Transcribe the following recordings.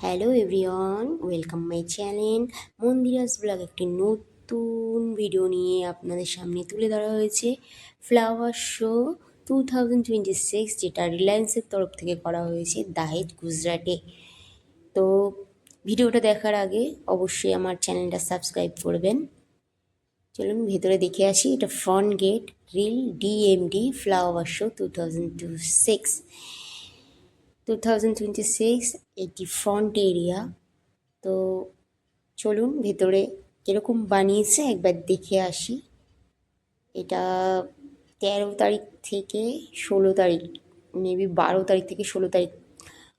Hello everyone, welcome my channel Mandira's blog. একটি নতুন video নিয়ে আপনাদের সামনে তুলে ধরা হয়েছে ফ্লাওয়ার শো 2026, যেটা রিলায়েন্সের তরফ থেকে করা হয়েছে দাহেজ, গুজরাটে। তো ভিডিওটা দেখার আগে অবশ্যই আমার চ্যানেলটা সাবস্ক্রাইব করবেন। চলুন ভেতরে দেখে আসি। এটা front gate, reel DMD flower show 2026 এটি ফ্রন্ট এরিয়া। তো চলুন ভেতরে কীরকম বানিয়েছে একবার দেখে আসি। এটা 13 তারিখ থেকে 16 তারিখ, মেবি 12 তারিখ থেকে 16 তারিখ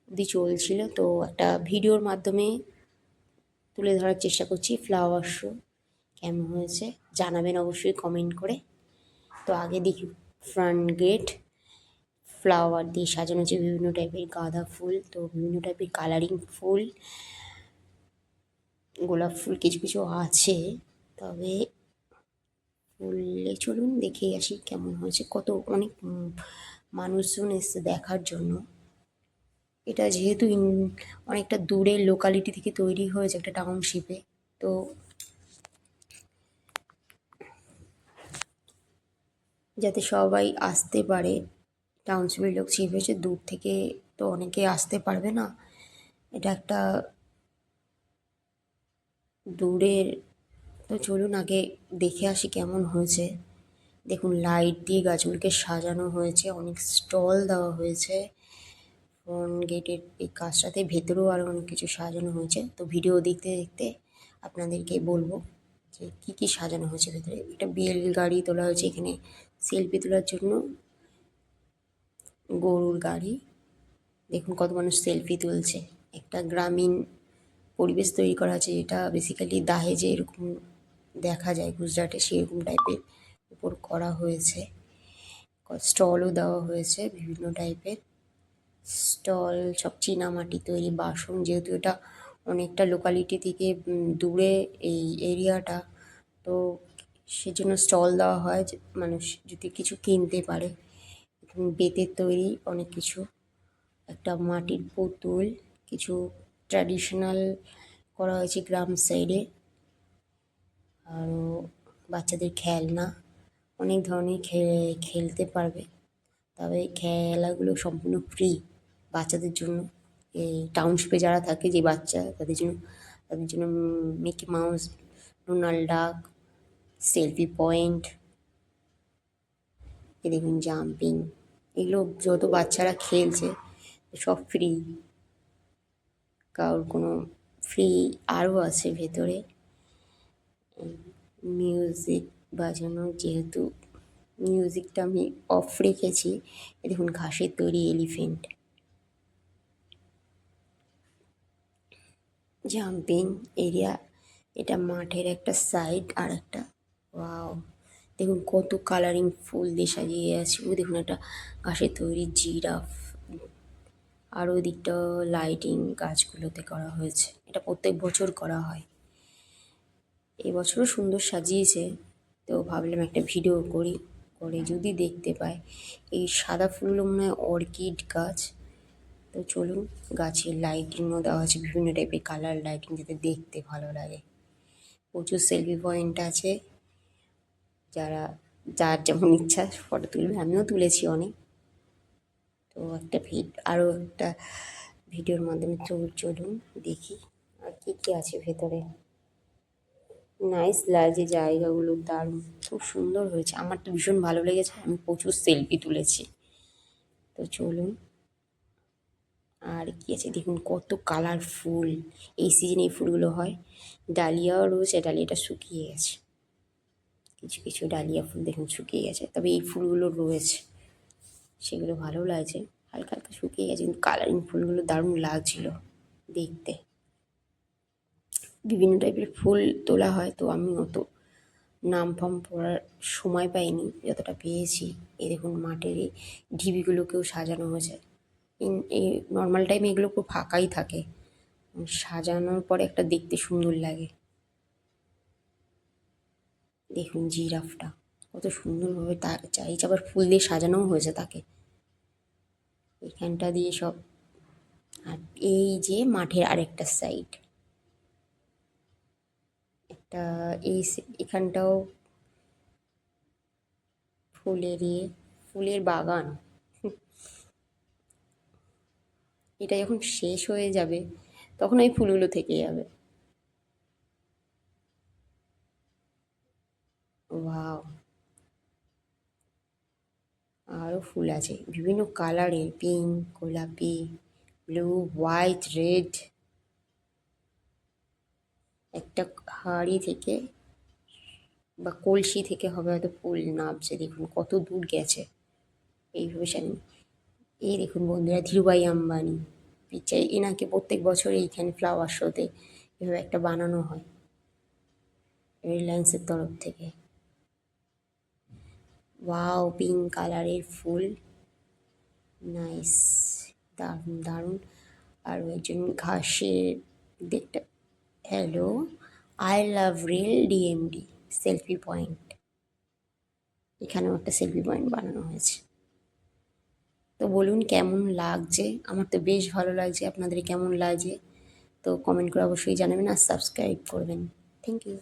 অবধি চলছিল। তো একটা ভিডিওর মাধ্যমে তুলে ধরার চেষ্টা করছি ফ্লাওয়ার শো কেমন হয়েছে, জানাবেন অবশ্যই কমেন্ট করে। তো আগে দেখি ফ্রন্ট গেট, ফ্লাওয়ার দিয়ে সাজানো হচ্ছে, বিভিন্ন টাইপের গাঁদা ফুল, তো বিভিন্ন টাইপের কালারিং ফুল, গোলাপ ফুল কিছু কিছু আছে। তবে ফুলে চলুন দেখে আসি কেমন হয়েছে। অনেক মানুষজন এসছে দেখার জন্য। এটা যেহেতু অনেকটা দূরের লোকালিটি থেকে তৈরি হয়েছে একটা টাউনশিপে, তো যাতে সবাই আসতে পারে, টাউনশিপের লোক হয়েছে দূর থেকে, তো অনেকে আসতে পারবে না। এটা একটা দূরের, তো চলুন আগে দেখে আসি কেমন হয়েছে। দেখুন লাইট দিয়ে গাছগুলোকে সাজানো হয়েছে, অনেক স্টল দেওয়া হয়েছে ফ্রন্ট গেটের এই কাজটাতে। ভেতরেও আরও অনেক কিছু সাজানো হয়েছে। তো ভিডিও দেখতে দেখতে আপনাদেরকে বলবো যে কী কী সাজানো হয়েছে ভেতরে। এটা বেল গাড়ি তোলা হয়েছে এখানে সেলফি তোলার জন্য, গরুর গাড়ি। দেখুন কত মানুষ সেলফি তুলছে। একটা গ্রামীণ পরিবেশ তৈরি করা আছে, যেটা বেসিক্যালি দাহেজে এরকম দেখা যায় গুজরাটে, সেরকম টাইপের উপর করা হয়েছে। স্টলও দেওয়া হয়েছে বিভিন্ন টাইপের স্টল, সব চীনামাটি তৈরি বাসন, যেহেতু এটা অনেকটা লোকালিটি থেকে দূরে এই এরিয়াটা, তো সেজন্য স্টল দেওয়া হয় যে মানুষ যদি কিছু কিনতে পারে। বেতের তৈরি অনেক কিছু, একটা মাটির পুতুল, কিছু ট্র্যাডিশনাল করা হয়েছে গ্রাম সাইডে, আরও বাচ্চাদের খেলনা, অনেক ধরনের খেলতে পারবে। তবে খেলাগুলো সম্পূর্ণ ফ্রি বাচ্চাদের জন্য। এই টাউনশিপে যারা থাকে, যে বাচ্চা তাদের জন্য মিকি মাউস, ডোনাল্ড ডাক, সেলফি পয়েন্ট, এ দেখুন জাম্পিং, এগুলো যত বাচ্চারা খেলছে সব ফ্রি, কারোর কোনো ফ্রি আরও আছে ভেতরে। মিউজিক বাজানো, যেহেতু মিউজিকটা আমি অফ রেখেছি। এ দেখুন ঘাসের তৈরি এলিফেন্ট, জাম্পিং এরিয়া। এটা মাঠের একটা সাইড, আর একটা ওয়াও, দেখুন কত কালারিং ফুল দিয়ে সাজিয়ে আছে। ওই দেখুন একটা ঘাসের তৈরি জিরাফ, আর ওই দিকটা লাইটিং গাছগুলোতে করা হয়েছে। এটা প্রত্যেক বছর করা হয়, এবছরও সুন্দর সাজিয়েছে। তো ভাবলাম একটা ভিডিও করি, করে যদি দেখতে পাই। এই সাদা ফুলগুলো মনে হয় অর্কিড গাছ। তো চলুন, গাছের লাইটিংও দেওয়া আছে বিভিন্ন টাইপের কালার লাইটিং, যাতে দেখতে ভালো লাগে। প্রচুর সেলফি পয়েন্ট আছে, যার যেমন ইচ্ছা ফটো তুলবে, আমিও তুলেছি অনেক। তো আরও একটা ভিডিওর মাধ্যমে চলুন দেখি আর কী কী আছে ভেতরে। নাইস লাগছে জায়গাগুলো, দারুণ, খুব সুন্দর হয়েছে। আমার তো ভীষণ ভালো লেগেছে, আমি প্রচুর সেলফি তুলেছি। তো চলুন আর কি আছে দেখুন, কত কালারফুল। এই সিজনে এই ফুলগুলো হয়। ডালিয়াও রয়েছে, ডালিয়াটা শুকিয়ে গেছে। কিছু কিছু ডালিয়া ফুল দেখুন শুকিয়ে গেছে, তবে এই ফুলগুলো রয়েছে, সেগুলো ভালো লাগছে। হালকা হালকা শুকিয়ে গেছে, কিন্তু কালারিং ফুলগুলো দারুণ লাগছিল দেখতে। বিভিন্ন টাইপের ফুল তোলা হয়, তো আমি অত নাম ফাম পড়ার সময় পাইনি, যতটা পেয়েছি। এই দেখুন মাঠের এই ঢিবিগুলোকেও সাজানো হয়েছে। এই নর্মাল টাইমে এগুলো খুব ফাঁকাই থাকে, সাজানোর পরে একটা দেখতে সুন্দর লাগে। দেখুন জিরাফটা কত সুন্দরভাবে তার চারিদিকে আবার ফুল দিয়ে সাজানোও হয়েছে তাকে। এখানটা দিয়ে সব আর এই যে মাঠের আরেকটা সাইড, একটা এখানটাও ফুলের বাগান। এটা যখন শেষ হয়ে যাবে তখন ওই ফুলগুলো থেকে যাবে। ওয়াও! আরও ফুল আছে বিভিন্ন কালারের, পিঙ্ক, গোলাপি, ব্লু, হোয়াইট, রেড। একটা হাঁড়ি থেকে বা কলসি থেকে হবে হয়তো ফুল নামছে, দেখুন কত দূর গেছে এইভাবে সামনে। এই দেখুন বন্ধুরা, ধীরুভাই আম্বানি পিকচার, এনাকে প্রত্যেক বছর এইখানে ফ্লাওয়ার শোতে এভাবে একটা বানানো হয় রিলায়েন্সের তরফ থেকে। ওয়াও, পিঙ্ক কালারের ফুল, নাইস, দারুণ দারুণ। আর একজন ঘাসের দিকটা, hello, I love reel DMD selfie point, এখানেও একটা সেলফি পয়েন্ট বানানো হয়েছে। তো বলুন কেমন লাগছে, আমার তো বেশ ভালো লাগছে, আপনাদের কেমন লাগছে তো কমেন্ট করে অবশ্যই জানাবেন আর সাবস্ক্রাইব করবেন। Thank you.